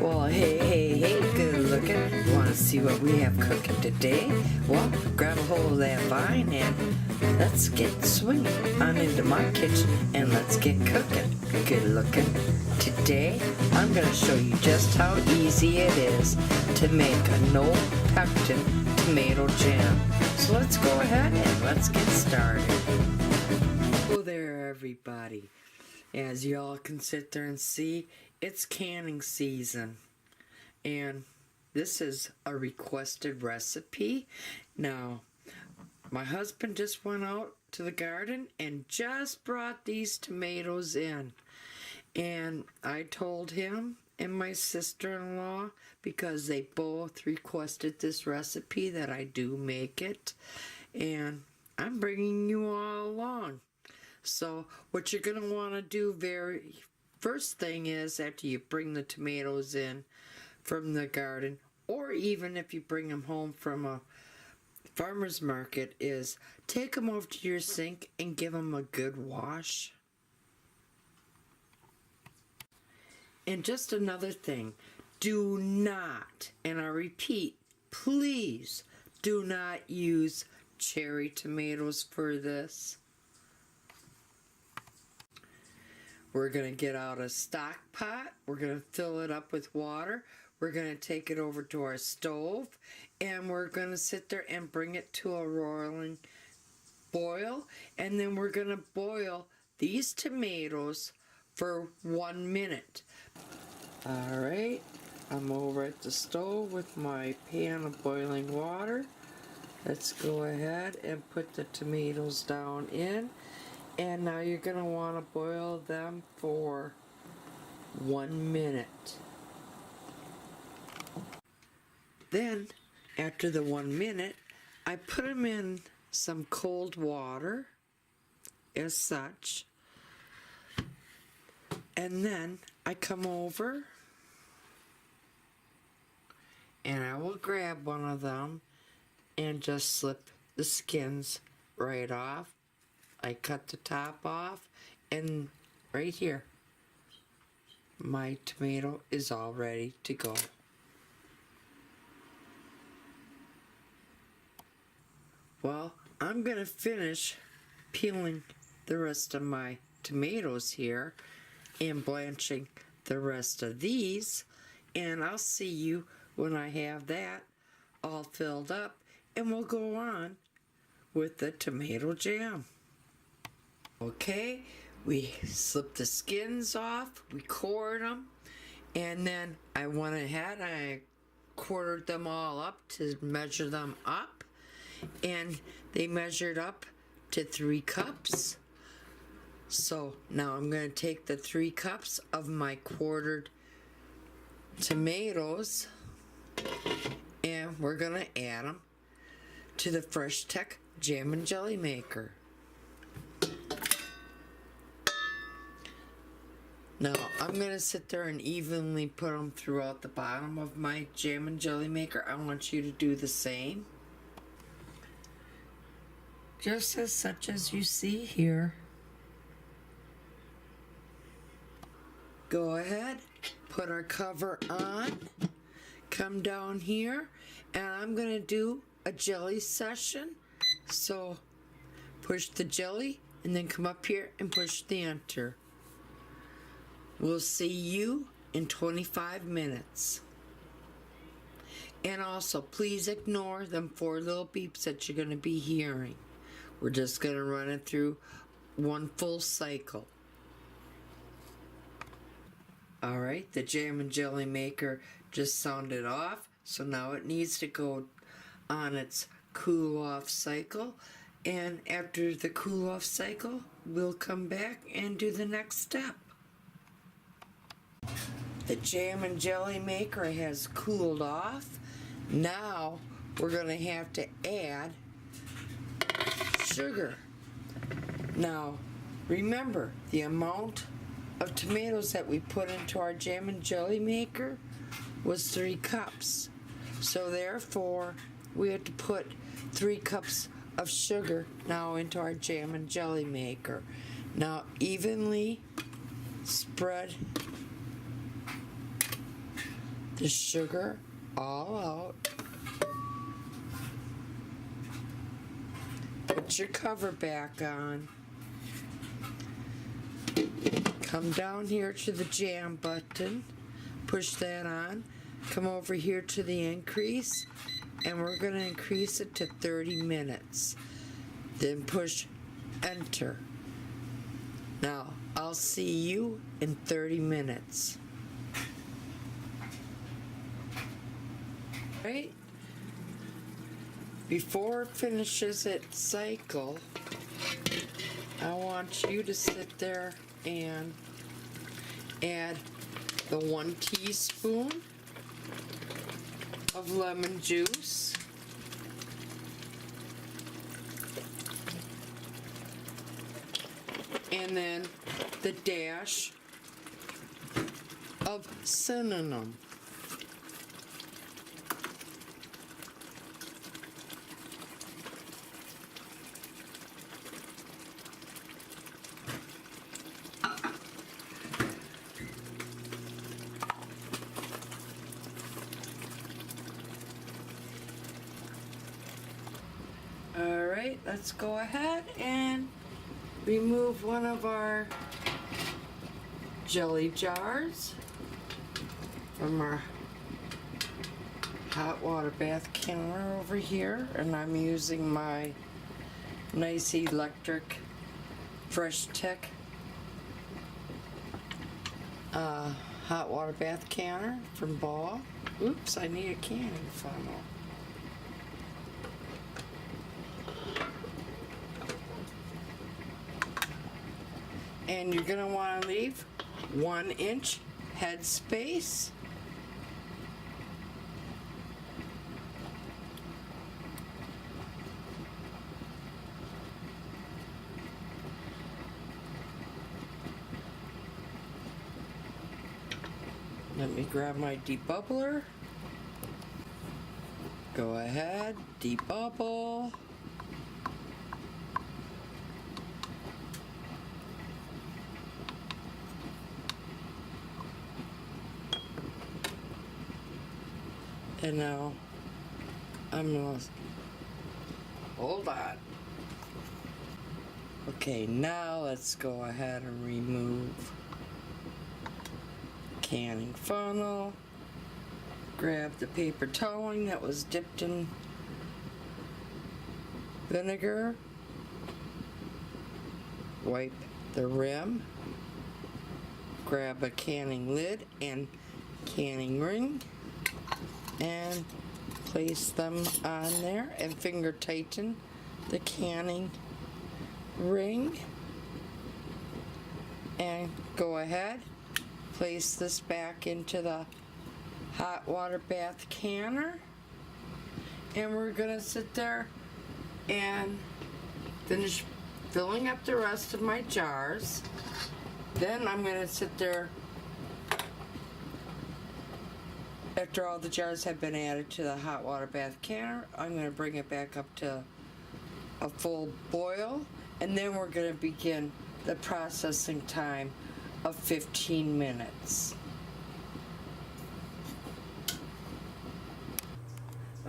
Well, hey, good looking. Want to see what we have cooking today? Well, grab a hold of that vine and let's get swinging on into my kitchen and let's get cooking. Good looking. Today, I'm going to show you just how easy it is to make a no pectin tomato jam. So let's go ahead and let's get started. Hello there, everybody. As y'all can sit there and see, it's canning season, and this is a requested recipe. Now, my husband just went out to the garden and just brought these tomatoes in, and I told him and my sister-in-law, because they both requested this recipe, that I do make it, and I'm bringing you all along. So what you're going to want to do first thing is, after you bring the tomatoes in from the garden, or even if you bring them home from a farmer's market, is take them over to your sink and give them a good wash. And just another thing, do not, and I repeat, please do not use cherry tomatoes for this. We're going to get out a stock pot. We're going to fill it up with water. We're going to take it over to our stove, and we're going to sit there and bring it to a roiling boil, and then we're going to boil these tomatoes for 1 minute. Alright, I'm over at the stove with my pan of boiling water. Let's go ahead and put the tomatoes down in. And now you're going to want to boil them for 1 minute. Then, after the 1 minute, I put them in some cold water, as such. And then I come over and I will grab one of them and just slip the skins right off. I cut the top off, and right here, my tomato is all ready to go. Well, I'm going to finish peeling the rest of my tomatoes here and blanching the rest of these, and I'll see you when I have that all filled up, and we'll go on with the tomato jam. Okay, we slipped the skins off, we cored them, and then I went ahead and I quartered them all up to measure them up, and they measured up to 3 cups. So now I'm going to take the 3 cups of my quartered tomatoes, and we're going to add them to the FreshTech jam and jelly maker. Now, I'm going to sit there and evenly put them throughout the bottom of my jam and jelly maker. I want you to do the same. Just as such as you see here. Go ahead, put our cover on, come down here, and I'm going to do a jelly session. So, push the jelly, and then come up here and push the enter. We'll see you in 25 minutes. And also, please ignore them 4 little beeps that you're going to be hearing. We're just going to run it through 1 full cycle. Alright, the jam and jelly maker just sounded off, so now it needs to go on its cool off cycle. And after the cool off cycle, we'll come back and do the next step. The jam and jelly maker has cooled off. Now we're going to have to add sugar. Now remember, the amount of tomatoes that we put into our jam and jelly maker was 3 cups. So therefore, we have to put 3 cups of sugar now into our jam and jelly maker. Now evenly spread the sugar all out. Put your cover back on. Come down here to the jam button. Push that on. Come over here to the increase, and we're going to increase it to 30 minutes. Then push enter. Now, I'll see you in 30 minutes. Right? Before it finishes its cycle, I want you to sit there and add the 1 teaspoon of lemon juice, and then the dash of cinnamon. Alright, let's go ahead and remove one of our jelly jars from our hot water bath counter over here, and I'm using my nice electric FreshTech hot water bath counter from Ball. Oops, I need a canning funnel. And you're going to want to leave 1 inch headspace. Let me grab my debubbler. Go ahead, debubble. And now I'm gonna hold on. Okay, now let's go ahead and remove canning funnel. Grab the paper toweling that was dipped in vinegar. Wipe the rim. Grab a canning lid and canning ring, and place them on there and finger tighten the canning ring, and go ahead, place this back into the hot water bath canner, and we're gonna sit there and finish filling up the rest of my jars. Then I'm gonna sit there. After all the jars have been added to the hot water bath canner, I'm going to bring it back up to a full boil, and then we're going to begin the processing time of 15 minutes.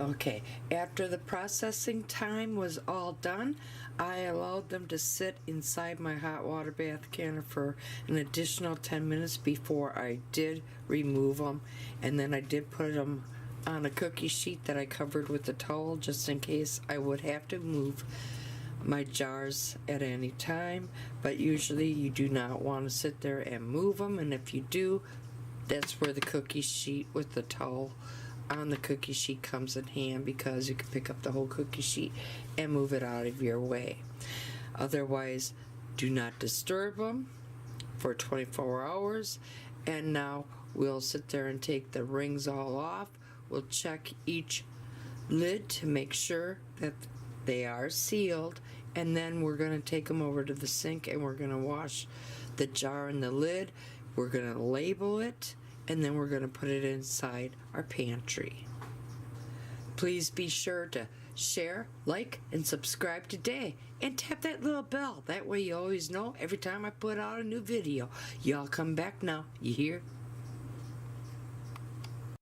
Okay, after the processing time was all done, I allowed them to sit inside my hot water bath canner for an additional 10 minutes before I did remove them, and then I did put them on a cookie sheet that I covered with a towel just in case I would have to move my jars at any time. But usually you do not want to sit there and move them, and if you do, that's where the cookie sheet with the towel on the cookie sheet comes in hand, because you can pick up the whole cookie sheet and move it out of your way. Otherwise, do not disturb them for 24 hours. And now we'll sit there and take the rings all off. We'll check each lid to make sure that they are sealed, and then we're going to take them over to the sink and we're going to wash the jar and the lid. We're going to label it, and then we're going to put it inside our pantry. Please be sure to share, like, and subscribe today, and tap that little bell. That way you always know every time I put out a new video. Y'all come back now. You hear?